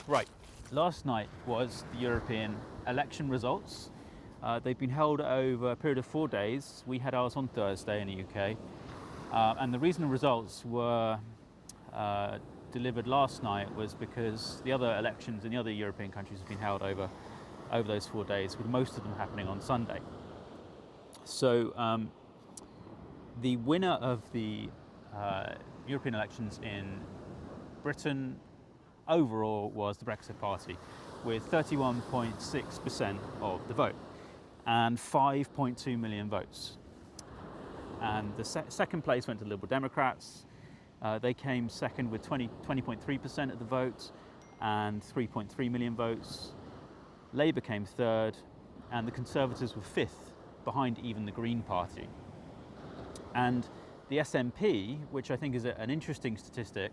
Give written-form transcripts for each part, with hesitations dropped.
Right. Last night was the European election results. They've been held over a period of 4 days. We had ours on Thursday in the UK. And the reason the results were delivered last night was because the other elections in the other European countries have been held over those 4 days, with most of them happening on Sunday. So the winner of the European elections in Britain overall was the Brexit Party, with 31.6% of the vote and 5.2 million votes. And the second place went to the Liberal Democrats. They came second with 20.3% of the vote and 3.3 million votes. Labour came third, and the Conservatives were fifth, behind even the Green Party. And the SNP, which I think is an interesting statistic,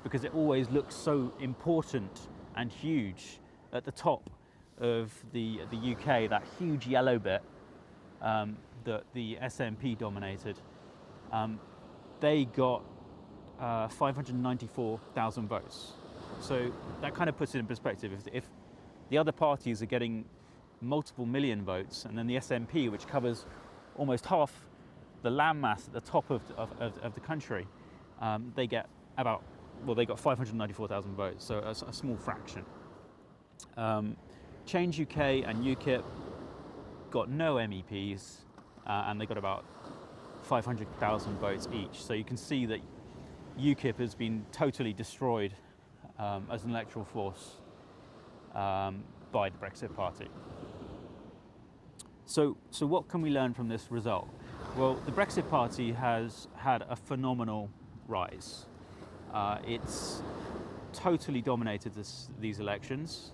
because it always looks so important and huge at the top of the UK, that huge yellow bit that the SNP dominated. They got 594,000 votes. So that kind of puts it in perspective. If the other parties are getting multiple million votes, and then the SNP, which covers almost half the landmass at the top of the country, they got 594,000 votes, so a small fraction. Change UK and UKIP got no MEPs, and they got about 500,000 votes each. So you can see that UKIP has been totally destroyed as an electoral force by the Brexit Party. So what can we learn from this result? Well, the Brexit Party has had a phenomenal rise. It's totally dominated these elections.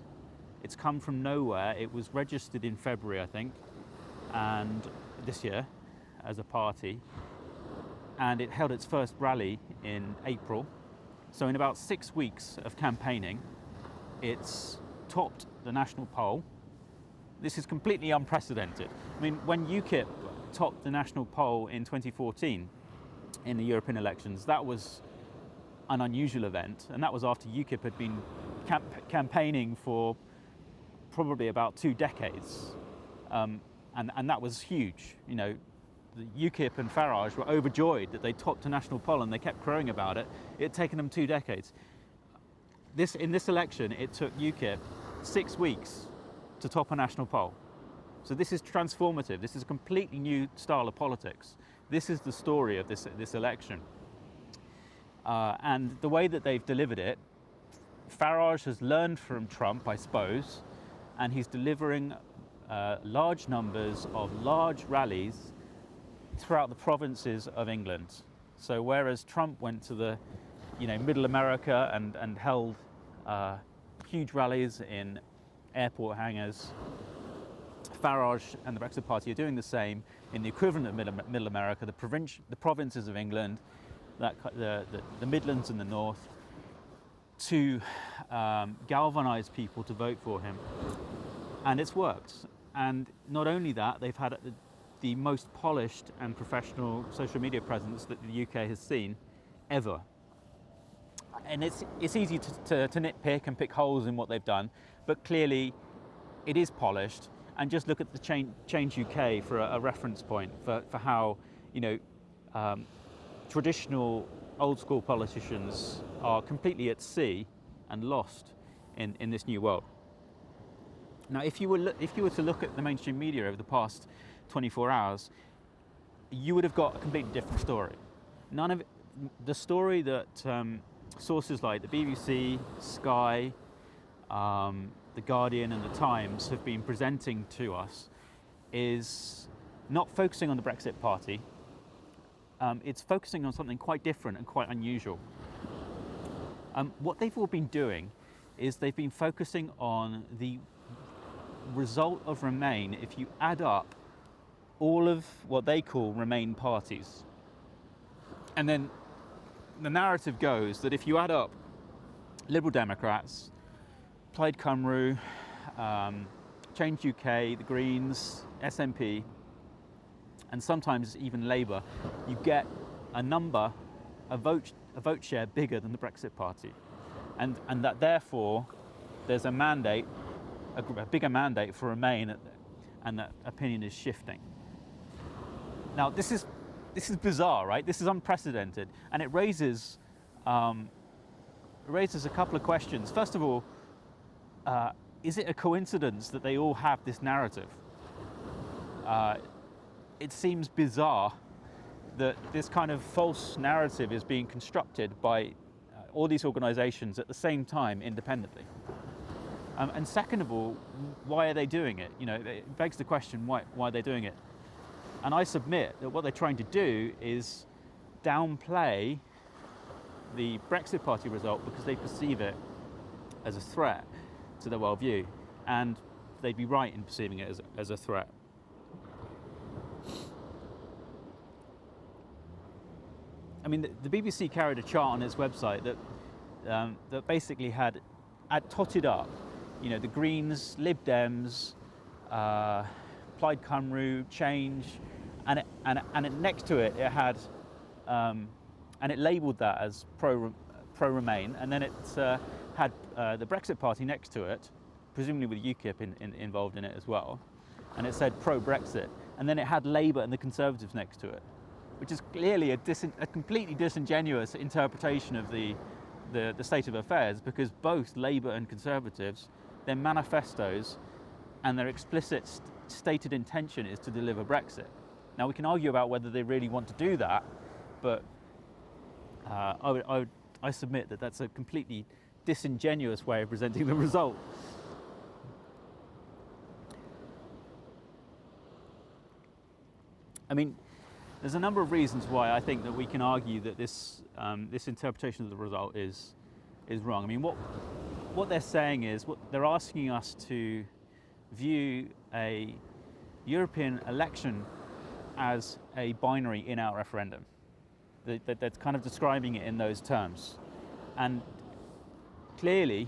It's come from nowhere. It was registered in February, I think, and this year as a party, and it held its first rally in April. So in about 6 weeks of campaigning, it's topped the national poll. This is completely unprecedented. I mean, when UKIP topped the national poll in 2014 in the European elections, that was an unusual event, and that was after UKIP had been campaigning for probably about 2 decades, and that was huge. You know, the UKIP and Farage were overjoyed that they topped a national poll, and they kept crowing about it. It had taken them 2 decades. In this election, it took UKIP 6 weeks to top a national poll. So this is transformative. This is a completely new style of politics. This is the story of this election. And the way that they've delivered it, Farage has learned from Trump, I suppose, and he's delivering large numbers of large rallies throughout the provinces of England. So whereas Trump went to the Middle America and held huge rallies in airport hangars, Farage and the Brexit Party are doing the same in the equivalent of Middle America, the provinces of England, the Midlands and the North, to galvanise people to vote for him. And it's worked. And not only that, they've had the most polished and professional social media presence that the UK has seen ever. And it's easy to nitpick and pick holes in what they've done, but clearly it is polished. And just look at the Change UK for a reference point for how traditional old school politicians are completely at sea and lost in this new world. Now, if you were to look at the mainstream media over the past 24 hours, you would have got a completely different story. None of it, the story that sources like the BBC, Sky, the Guardian and the Times have been presenting to us is not focusing on the Brexit Party. It's focusing on something quite different and quite unusual. What they've all been doing is they've been focusing on the result of Remain if you add up all of what they call Remain parties. And then the narrative goes that if you add up Liberal Democrats, Plaid Cymru, Change UK, the Greens, SNP, and sometimes even Labour, you get a vote share bigger than the Brexit Party, and that therefore there's a mandate, a bigger mandate for Remain, and that opinion is shifting. Now, this is bizarre, right? This is unprecedented, and it raises a couple of questions. First of all, is it a coincidence that they all have this narrative? It seems bizarre that this kind of false narrative is being constructed by all these organisations at the same time independently. And second of all, why are they doing it? It begs the question, why are they doing it? And I submit that what they're trying to do is downplay the Brexit Party result because they perceive it as a threat to their worldview, and they'd be right in perceiving it as a threat. I mean, the BBC carried a chart on its website that basically had totted up, the Greens, Lib Dems, Plaid Cymru, Change, and it next to it had, and it labelled that as pro Remain, and then it had the Brexit Party next to it, presumably with UKIP involved in it as well, and it said pro Brexit, and then it had Labour and the Conservatives next to it, which is clearly a completely disingenuous interpretation of the state of affairs, because both Labour and Conservatives, their manifestos and their explicit stated intention is to deliver Brexit. Now, we can argue about whether they really want to do that, but I submit that that's a completely disingenuous way of presenting the result. I mean, there's a number of reasons why I think that we can argue that this interpretation of the result is wrong. I mean, what they're saying is, they're asking us to view a European election as a binary in-out referendum. They're kind of describing it in those terms, and clearly,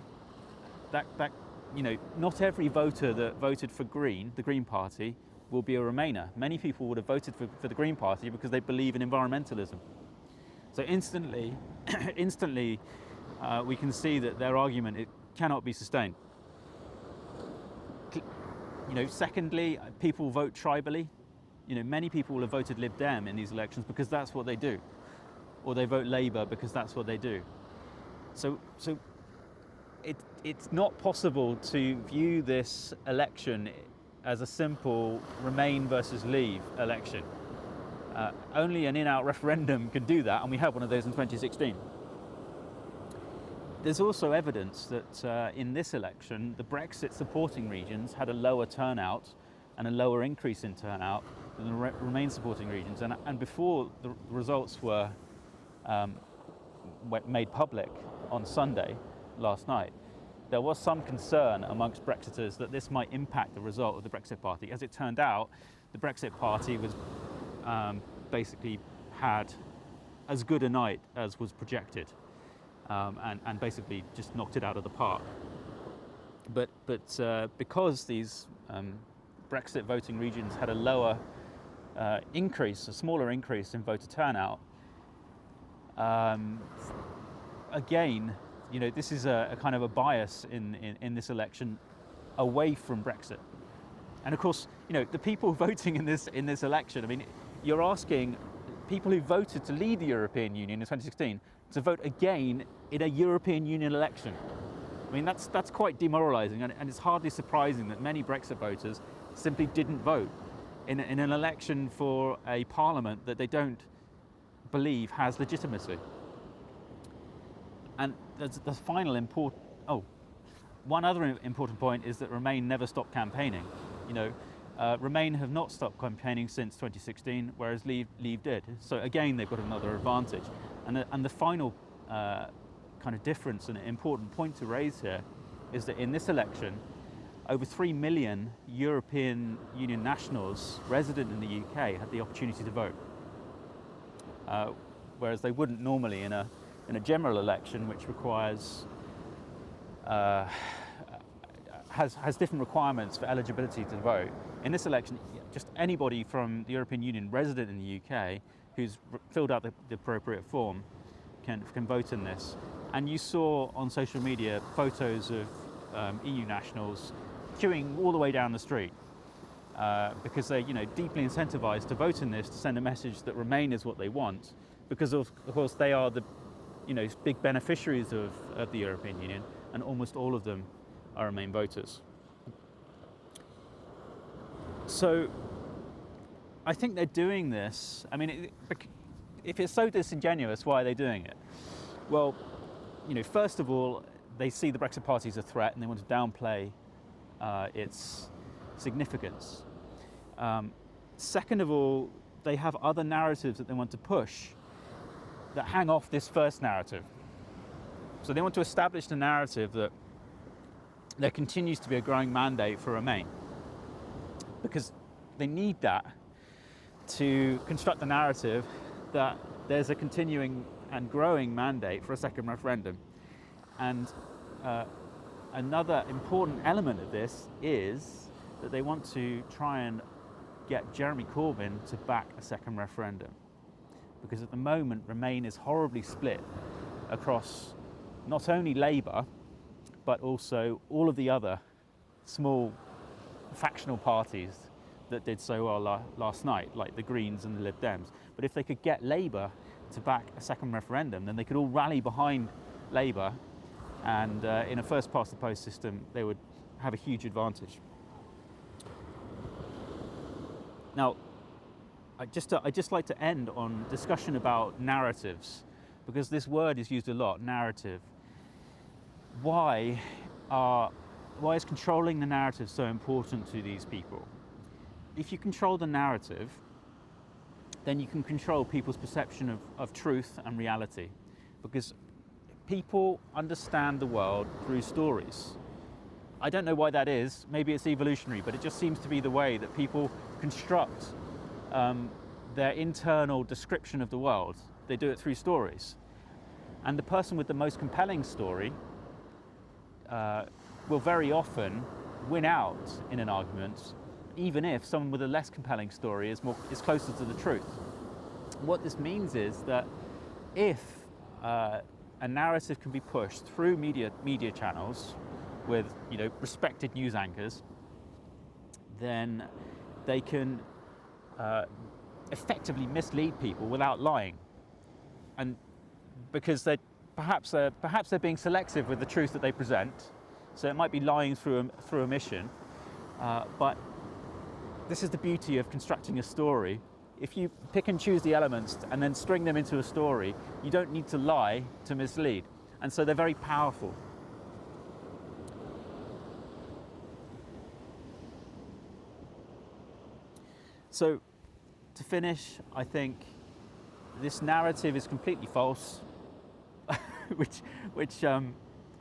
that not every voter that voted for the Green Party, will be a Remainer. Many people would have voted for the Green Party because they believe in environmentalism. So instantly, we can see that their argument, it cannot be sustained. Secondly, people vote tribally. Many people will have voted Lib Dem in these elections because that's what they do, or they vote Labour because that's what they do. So it's not possible to view this election as a simple Remain versus Leave election. Only an in-out referendum can do that, and we had one of those in 2016. There's also evidence that in this election, the Brexit supporting regions had a lower turnout and a lower increase in turnout than the Remain supporting regions. And before the results were made public on Sunday, last night, there was some concern amongst Brexiters that this might impact the result of the Brexit Party. As it turned out, the Brexit Party was basically had as good a night as was projected, and basically just knocked it out of the park. But because these Brexit voting regions had a lower a smaller increase in voter turnout, again, this is a kind of a bias in this election away from Brexit. And of course, the people voting in this election, I mean, you're asking people who voted to leave the European Union in 2016 to vote again in a European Union election. I mean, that's quite demoralising, and it's hardly surprising that many Brexit voters simply didn't vote in an election for a parliament that they don't believe has legitimacy. And the final one other important point is that Remain never stopped campaigning. Remain have not stopped campaigning since 2016, whereas Leave did. So again, they've got another advantage. And the final kind of difference and important point to raise here is that in this election, over 3 million European Union nationals resident in the UK had the opportunity to vote, whereas they wouldn't normally in a general election, which requires has different requirements for eligibility to vote. In this election, just anybody from the European Union resident in the UK who's filled out the appropriate form can vote in this. And you saw on social media photos of EU nationals queuing all the way down the street because they're deeply incentivized to vote in this to send a message that Remain is what they want, because of course they are the big beneficiaries of the European Union, and almost all of them are Remain voters. So I think they're doing this. I mean, if it's so disingenuous, why are they doing it? Well, first of all, they see the Brexit Party as a threat and they want to downplay its significance. Second of all, they have other narratives that they want to push that hang off this first narrative. So they want to establish the narrative that there continues to be a growing mandate for Remain, because they need that to construct the narrative that there's a continuing and growing mandate for a second referendum. And another important element of this is that they want to try and get Jeremy Corbyn to back a second referendum, because at the moment Remain is horribly split across not only Labour but also all of the other small factional parties that did so well last night, like the Greens and the Lib Dems. But if they could get Labour to back a second referendum, then they could all rally behind Labour, and in a first past the post system they would have a huge advantage. Now, I'd just like to end on discussion about narratives, because this word is used a lot, narrative. Why is controlling the narrative so important to these people? If you control the narrative, then you can control people's perception of truth and reality, because people understand the world through stories. I don't know why that is. Maybe it's evolutionary, but it just seems to be the way that people construct their internal description of the world. They do it through stories. And the person with the most compelling story will very often win out in an argument, even if someone with a less compelling story is closer to the truth. What this means is that if a narrative can be pushed through media channels with respected news anchors, then they can effectively mislead people without lying, and because perhaps they're being selective with the truth that they present. So it might be lying through omission, but this is the beauty of constructing a story. If you pick and choose the elements and then string them into a story, you don't need to lie to mislead, and so they're very powerful. So, to finish, I think this narrative is completely false, which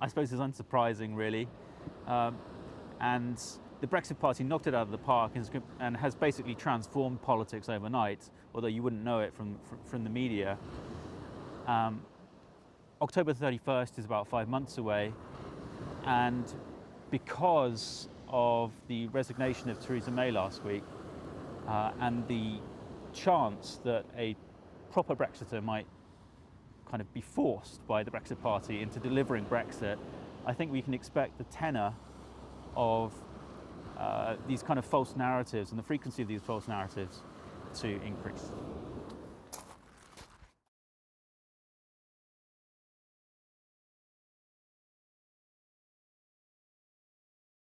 I suppose is unsurprising, really. And the Brexit Party knocked it out of the park and has basically transformed politics overnight, although you wouldn't know it from the media. October 31st is about 5 months away, and because of the resignation of Theresa May last week, and the chance that a proper Brexiter might kind of be forced by the Brexit Party into delivering Brexit, I think we can expect the tenor of these kind of false narratives and the frequency of these false narratives to increase.